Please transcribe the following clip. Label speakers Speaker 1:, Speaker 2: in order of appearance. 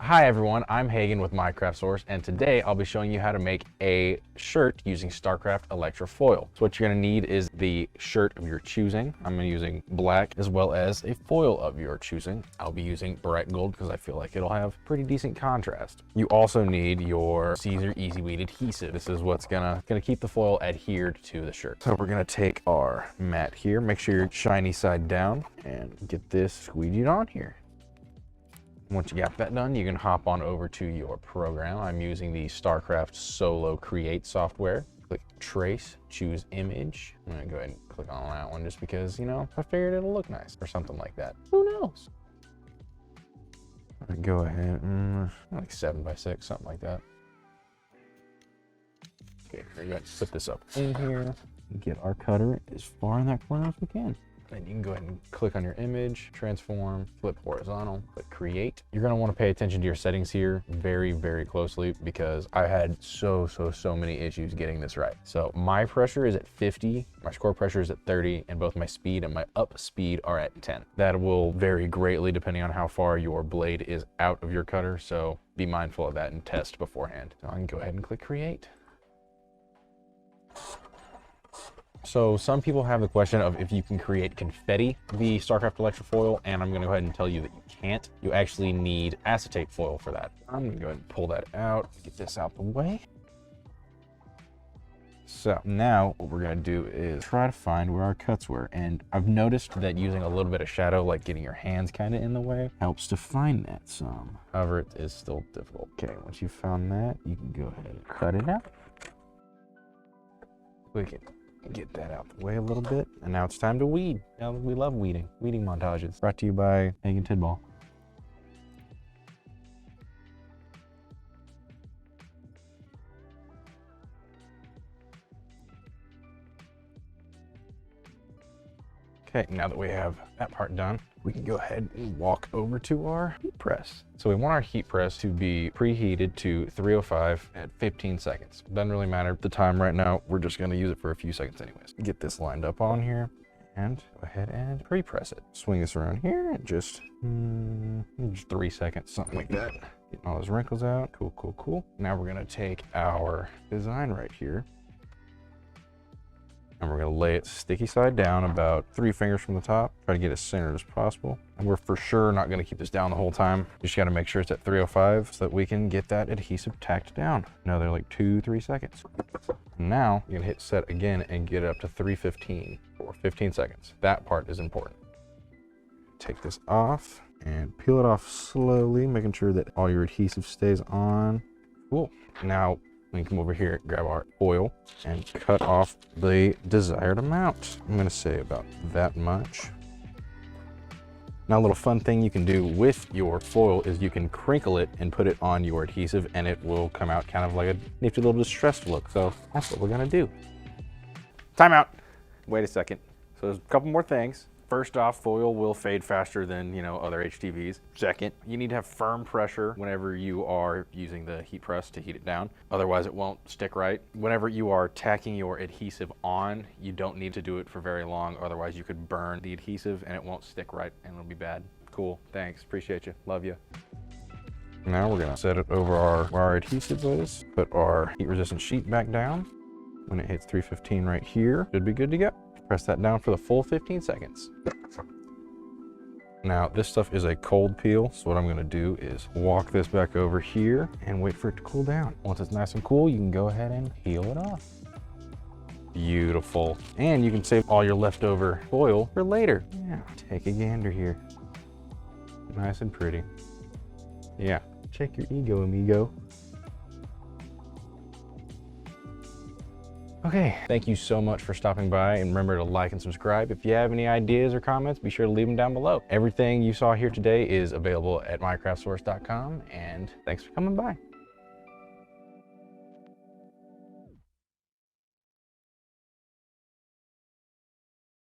Speaker 1: Hi everyone, I'm Hagen with Minecraft Source, and today I'll be showing you how to make a shirt using StarCraft Electra foil. So what you're gonna need is the shirt of your choosing. I'm using black, as well as a foil of your choosing. I'll be using bright gold because I feel like it'll have pretty decent contrast. You also need your Caesar Easy Weed adhesive. This is what's gonna keep the foil adhered to the shirt. So we're gonna take our mat here, make sure you're shiny side down, and get this squeegeed on here. Once you got that done, you can hop on over to your program. I'm using the StarCraft Solo Create software. Click Trace, choose Image. I'm gonna go ahead and click on that one just because, you know, I figured it'll look nice or something like that. Who knows? Go ahead, like 7x6, something like that. Okay, we're going to put this up in here. Get our cutter as far in that corner as we can. Then you can go ahead and click on your image, transform, flip horizontal, click create. You're gonna wanna pay attention to your settings here very, very closely because I had so many issues getting this right. So my pressure is at 50, my score pressure is at 30, and both my speed and my up speed are at 10. That will vary greatly depending on how far your blade is out of your cutter, so be mindful of that and test beforehand. So I can go ahead and click create. So some people have the question of if you can create confetti, the StarCraft Electra foil, and I'm gonna go ahead and tell you that you can't. You actually need acetate foil for that. I'm gonna go ahead and pull that out, get this out the way. So now what we're gonna do is try to find where our cuts were. And I've noticed that using a little bit of shadow, like getting your hands kind of in the way, helps to find that some. However, it is still difficult. Okay, once you've found that, you can go ahead and cut it out. We can get that out the way a little bit. And now it's time to weed. Now we love weeding. Weeding montages. Brought to you by Hagen Tidball. Okay, now that we have that part done, we can go ahead and walk over to our heat press. So we want our heat press to be preheated to 305 at 15 seconds. Doesn't really matter the time right now. We're just gonna use it for a few seconds anyways. Get this lined up on here and go ahead and pre-press it. Swing this around here and just 3 seconds, something like that. Getting all those wrinkles out. Cool. Now we're gonna take our design right here, and we're gonna lay it sticky side down about 3 fingers from the top. Try to get it as centered as possible. And we're for sure not gonna keep this down the whole time. You just gotta make sure it's at 305 so that we can get that adhesive tacked down. Another like 2-3 seconds. Now you can hit set again and get it up to 315 for 15 seconds. That part is important. Take this off and peel it off slowly, making sure that all your adhesive stays on. Cool. Now, we can come over here, grab our foil, and cut off the desired amount. I'm gonna say about that much. Now, a little fun thing you can do with your foil is you can crinkle it and put it on your adhesive, and it will come out kind of like a nifty little distressed look. So that's what we're gonna do. Time out. Wait a second. So there's a couple more things. First off, foil will fade faster than, other HTVs. Second, you need to have firm pressure whenever you are using the heat press to heat it down. Otherwise, it won't stick right. Whenever you are tacking your adhesive on, you don't need to do it for very long. Otherwise, you could burn the adhesive and it won't stick right and it'll be bad. Cool, thanks, appreciate you, love you. Now we're gonna set it over where our adhesive is, put our heat resistant sheet back down. When it hits 315 right here, should be good to go. Press that down for the full 15 seconds. Now, this stuff is a cold peel, so what I'm gonna do is walk this back over here and wait for it to cool down. Once it's nice and cool, you can go ahead and peel it off. Beautiful. And you can save all your leftover foil for later. Yeah, take a gander here. Nice and pretty. Yeah, check your ego, amigo. Okay, thank you so much for stopping by, and remember to like and subscribe. If you have any ideas or comments, be sure to leave them down below. Everything you saw here today is available at minecraftsource.com, and thanks for coming by.